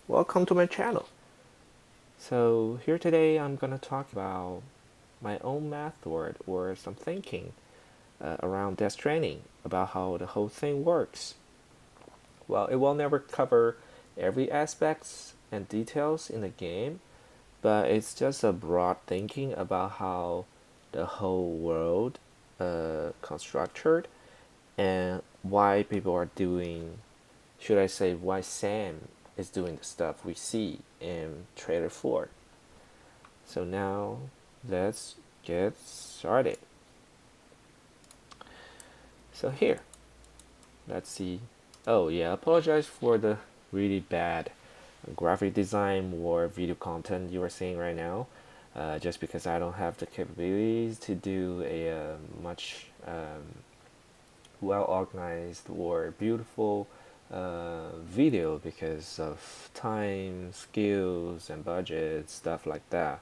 Welcome to my channel. So here today I'm gonna talk about my own method or some thinking around Death Stranding, about how the whole thing works. Well, it will never cover every aspects and details in the game, but it's just a broad thinking about how the whole world constructed and why people are doing, should I say, why Sam is doing the stuff we see in trailer 4. So now let's get started. So here, let's see. Oh yeah, I apologize for the really bad graphic design or video content you are seeing right now. Just because I don't have the capabilities to do a much well organized or beautiful video because of time, skills, and budget, stuff like that.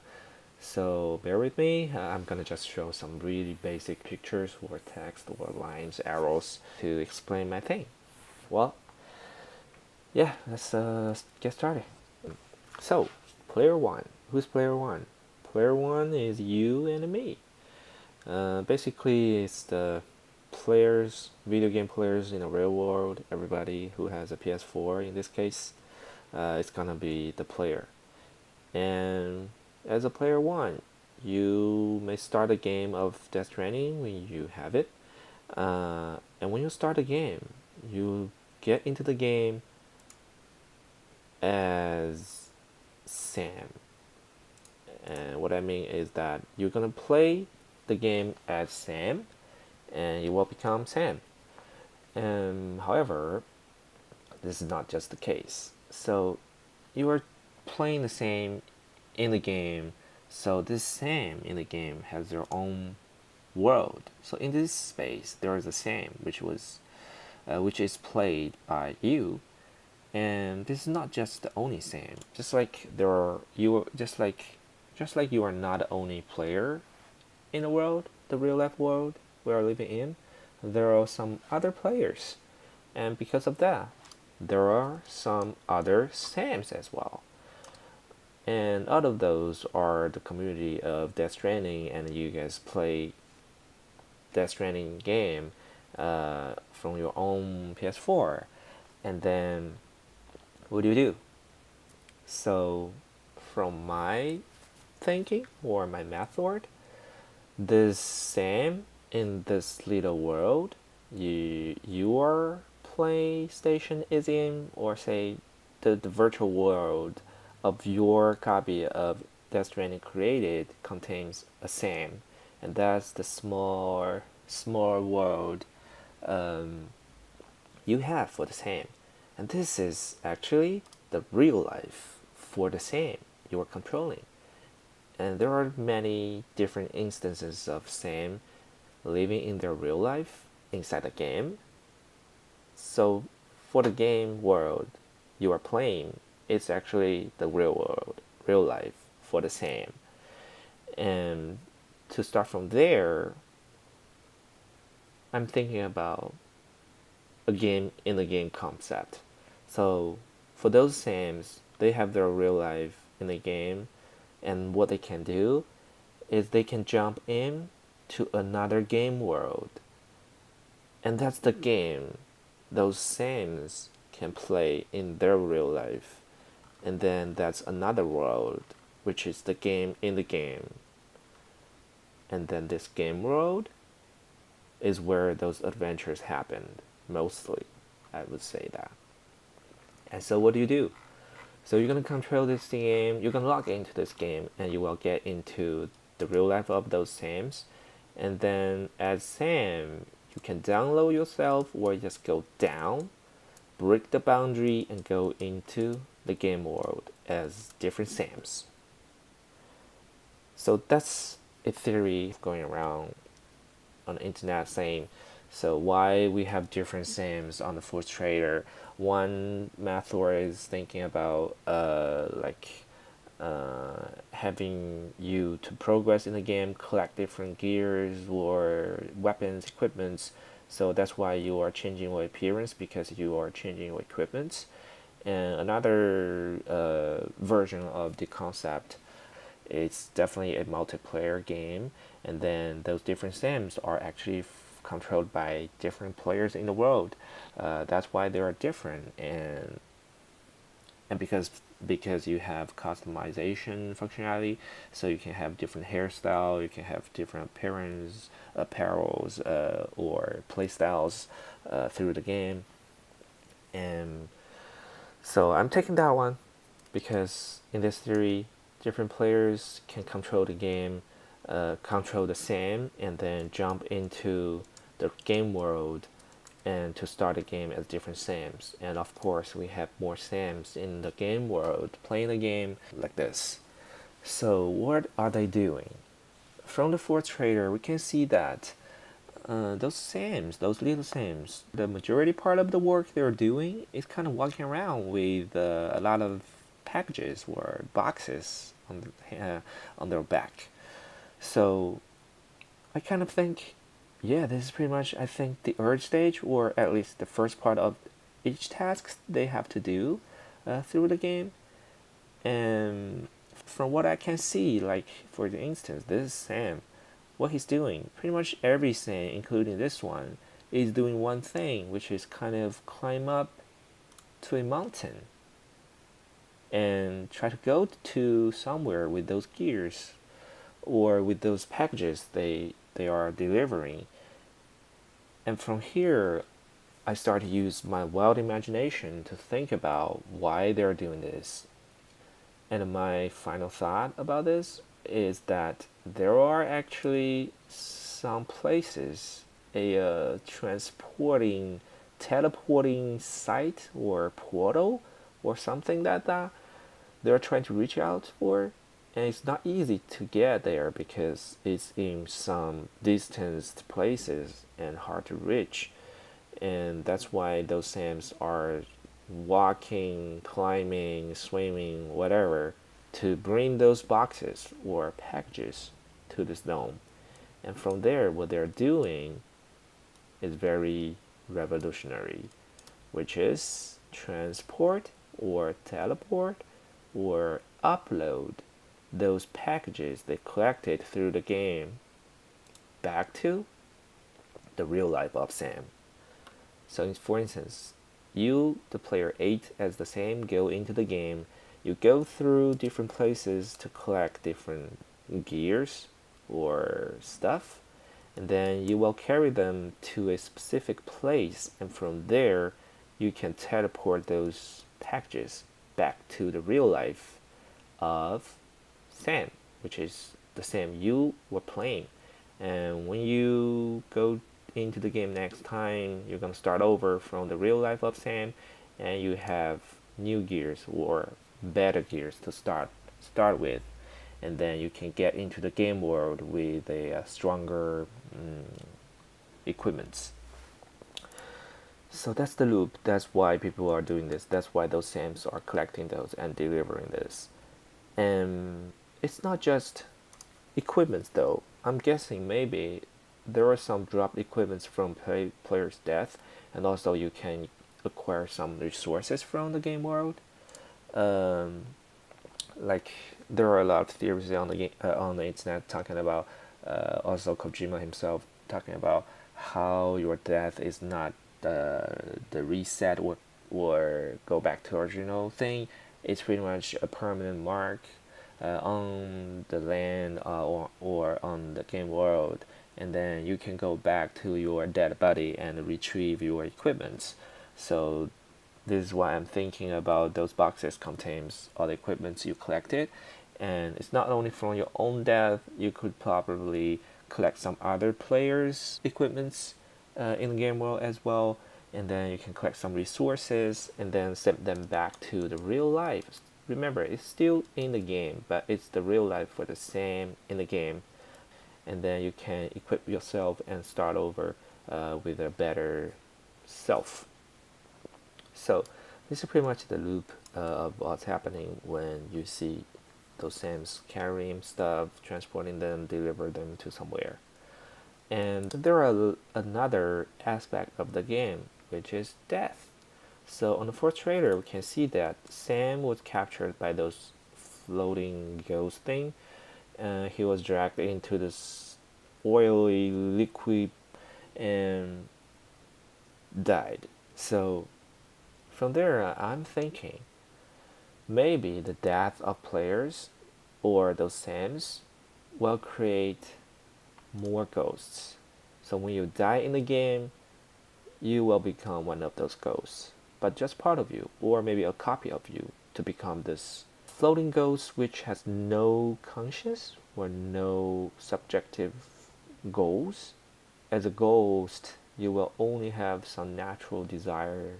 So bear with me. I'm gonna just show some really basic pictures or text or lines, arrows to explain my thing. Well, yeah, let's get started. So, player one. Who's player one? Player one is you and me. Basically, it's the players, video game players in the real world. Everybody who has a PS4 in this case, it's gonna be the player. And as a player one, you may start a game of Death Stranding when you have it. And when you start a game, you get into the game as Sam. And what I mean is that you're gonna play the game as Sam, and you will become Sam. However, this is not just the case. So you are playing the same in the game. So this Sam in the game has their own world. So in this space, there is a Sam which is played by you, and this is not just the only Sam. Just like there are you, just like you are not the only player in the world, the real life world we are living in. There are some other players, and because of that, there are some other Sams as well. And out of those are the community of Death Stranding, and you guys play Death Stranding game from your own PS4. And then what do you do? So, from my thinking or my method, this Sam in this little world, your PlayStation is in, or say the virtual world of your copy of Death Stranding created contains a Sam, and that's the small world um, you have for the Sam, and this is actually the real life for the Sam you are controlling. And there are many different instances of Sam living in their real life inside the game. So for the game world you are playing, it's actually the real world, real life for the Sam. And to start from there, I'm thinking about a game in the game concept. So for those Sams, they have their real life in the game, and what they can do is they can jump in to another game world. And that's the game those Sams can play in their real life. And then that's another world, which is the game in the game. And then this game world is where those adventures happened, mostly, I would say that. And so what do? So you're gonna control this game, you're gonna log into this game, and you will get into the real life of those Sams. And then as Sam, you can download yourself or just go down, break the boundary, and go into the game world as different Sams. So that's a theory going around on the internet saying, so why we have different Sams on the fourth trader. One method is thinking about having you to progress in the game, collect different gears or weapons, equipments. So that's why you are changing your appearance, because you are changing your equipment. And another version of the concept, it's definitely a multiplayer game, and then those different sims are actually controlled by different players in the world. That's why they are different, and because you have customization functionality, so you can have different hairstyle, you can have different appearance, apparels, or playstyles through the game. And so I'm taking that one because in this theory, different players can control the game, control the sim, and then jump into the game world and to start a game as different sims. And of course, we have more sims in the game world playing the game like this. So what are they doing? From the fourth trailer, we can see that those sims, those little sims, the majority part of the work they're doing is kind of walking around with a lot of packages or boxes on their back. So I kind of think, yeah, this is pretty much, I think, the urge stage, or at least the first part of each task they have to do through the game. And from what I can see, like for the instance, this is Sam. What he's doing, pretty much every Sam, including this one, is doing one thing, which is kind of climb up to a mountain and try to go to somewhere with those gears or with those packages they are delivering. And from here, I start to use my wild imagination to think about why they're doing this. And my final thought about this is that there are actually some places, a teleporting site or portal or something like that they're trying to reach out for. And it's not easy to get there because it's in some distant places and hard to reach. And that's why those Sams are walking, climbing, swimming, whatever, to bring those boxes or packages to this dome. And from there, what they're doing is very revolutionary, which is transport or teleport or upload those packages they collected through the game back to the real life of Sam. So, for instance, you, the player 8, as the Sam, go into the game. You go through different places to collect different gears or stuff, and then you will carry them to a specific place, and from there, you can teleport those packages back to the real life of Sam, which is the Sam you were playing. And when you go into the game next time, you're gonna start over from the real life of Sam, and you have new gears or better gears to start with, and then you can get into the game world with a stronger equipment. So that's the loop. That's why people are doing this. That's why those Sams are collecting those and delivering this. And it's not just equipment though. I'm guessing maybe there are some dropped equipments from player's death, and also you can acquire some resources from the game world. Um, like there are a lot of theories on on the internet talking about, also Kojima himself talking about how your death is not the reset or go back to original thing. It's pretty much a permanent mark on the land or on the game world, and then you can go back to your dead body and retrieve your equipment. So this is why I'm thinking about those boxes contains all the equipments you collected, and it's not only from your own death. You could probably collect some other players' equipments in the game world as well, and then you can collect some resources and then send them back to the real life. Remember, it's still in the game, but it's the real life for the same in the game, and then you can equip yourself and start over with a better self. So this is pretty much the loop of what's happening when you see those Sams carrying stuff, transporting them, deliver them to somewhere. And there are another aspect of the game, which is death. So on the fourth trailer, we can see that Sam was captured by those floating ghost thing. He was dragged into this oily liquid and died. So from there, I'm thinking maybe the death of players or those Sams will create more ghosts. So when you die in the game, you will become one of those ghosts, but just part of you, or maybe a copy of you, to become this floating ghost which has no conscience or no subjective goals. As a ghost, you will only have some natural desire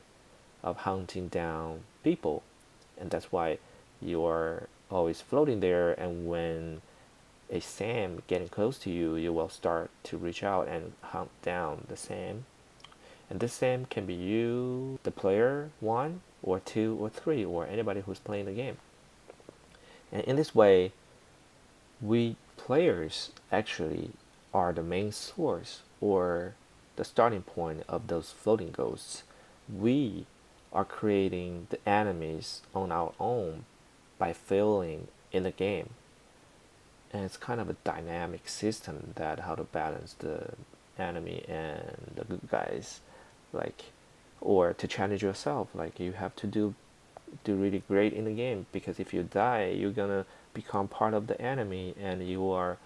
of hunting down people, and that's why you are always floating there. And when a Sam getting close to you, you will start to reach out and hunt down the Sam. And this Sam can be you, the player, one or two or three, or anybody who's playing the game. And in this way, we players actually are the main source or the starting point of those floating ghosts. We are creating the enemies on our own by failing in the game. And it's kind of a dynamic system that how to balance the enemy and the good guys, like, or to challenge yourself, like you have to do really great in the game, because if you die, you're gonna become part of the enemy, and you are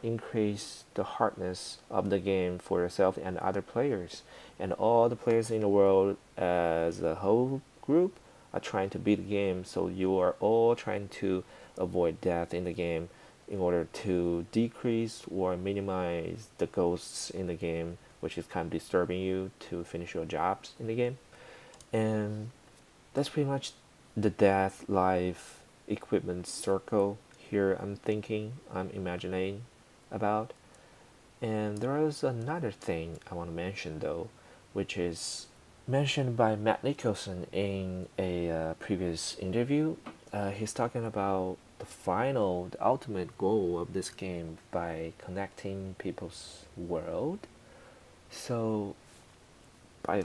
increase the hardness of the game for yourself and other players, and all the players in the world as a whole group are trying to beat the game. So you are all trying to avoid death in the game in order to decrease or minimize the ghosts in the game, which is kind of disturbing you to finish your jobs in the game. And that's pretty much the death life equipment circle here I'm imagining about. And there is another thing I want to mention though, which is mentioned by Matt Nicholson in a previous interview. He's talking about the ultimate goal of this game by connecting people's world. So by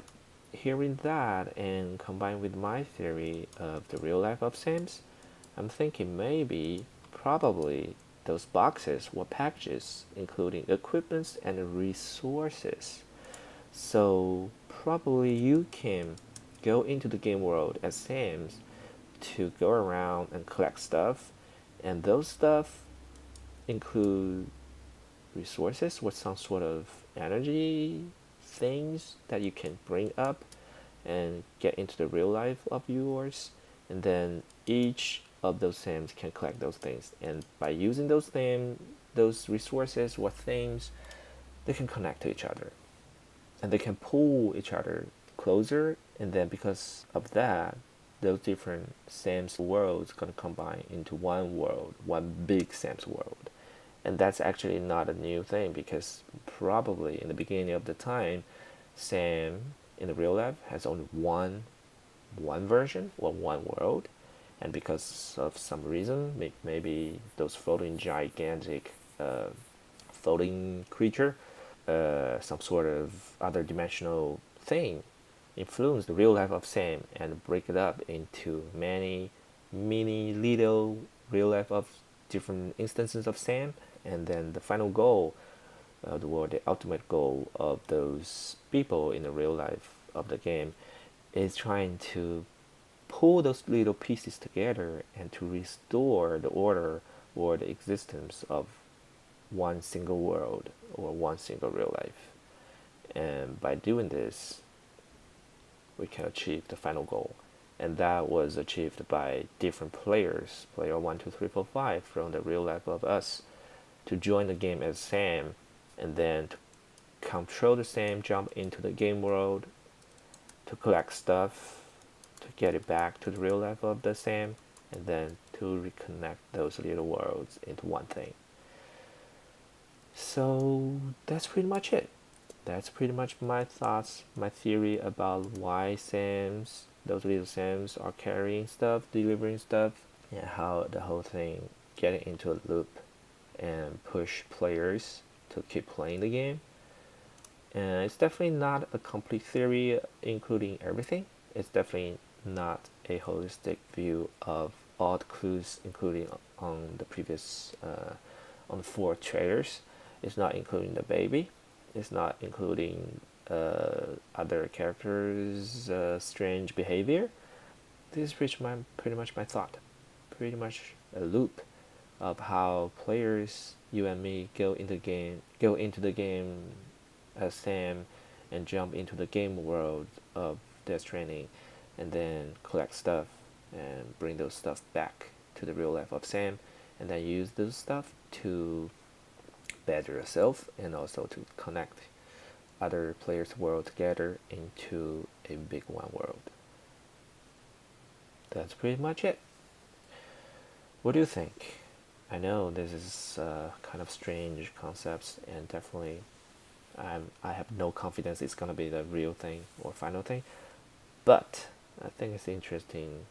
hearing that and combined with my theory of the real life of Sims, I'm thinking maybe, probably, those boxes were packages including equipments and resources. So probably you can go into the game world as Sims to go around and collect stuff, and those stuff include resources with some sort of energy things that you can bring up and get into the real life of yours. And then each of those Sims can collect those things, and by using those resources or things, they can connect to each other and they can pull each other closer. And then because of that, those different Sims worlds gonna combine into one world, one big Sims world. And that's actually not a new thing, because probably in the beginning of the time, Sam in the real life has only one version or one world, and because of some reason, maybe those floating gigantic floating creature, some sort of other dimensional thing, influence the real life of Sam and break it up into many mini little real life of different instances of Sam. And then the final goal, the ultimate goal of those people in the real life of the game, is trying to pull those little pieces together and to restore the order or the existence of one single world or one single real life. And by doing this, we can achieve the final goal. And that was achieved by different players, player 1, 2, 3, 4, 5, from the real life of us, to join the game as Sam, and then to control the Sam, jump into the game world, to collect stuff, to get it back to the real life of the Sam, and then to reconnect those little worlds into one thing. So that's pretty much it. That's pretty much my thoughts, my theory about why Sams, those little Sams, are carrying stuff, delivering stuff, and how the whole thing getting into a loop and push players to keep playing the game. And it's definitely not a complete theory including everything. it's definitely not a holistic view of all the clues, including on the previous on the 4 trailers. It's not including the baby. It's not including other characters' strange behavior. This is pretty much my thought. Pretty much a loop of how players, you and me, go into the game as Sam, and jump into the game world of Death Stranding, and then collect stuff and bring those stuff back to the real life of Sam, and then use those stuff to better yourself and also to connect other players' world together into a big one world. That's pretty much it. What do you think? I know this is kind of strange concepts, and definitely I have no confidence it's gonna be the real thing or final thing, but I think it's interesting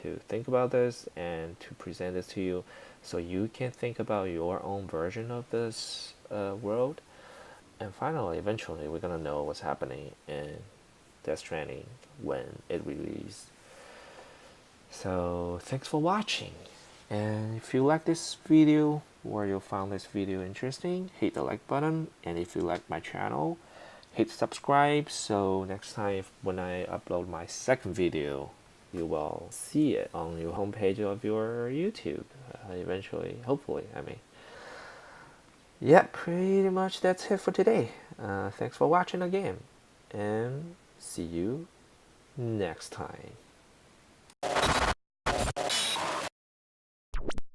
to think about this and to present this to you, so you can think about your own version of this world. And finally, eventually, we're gonna know what's happening in Death Stranding when it releases. So thanks for watching, and if you like this video or you found this video interesting, hit the like button, and if you like my channel, hit subscribe, so next time when I upload my second video, you will see it on your homepage of your YouTube eventually, hopefully. Yeah, pretty much that's it for today. Thanks for watching again, and see you next time.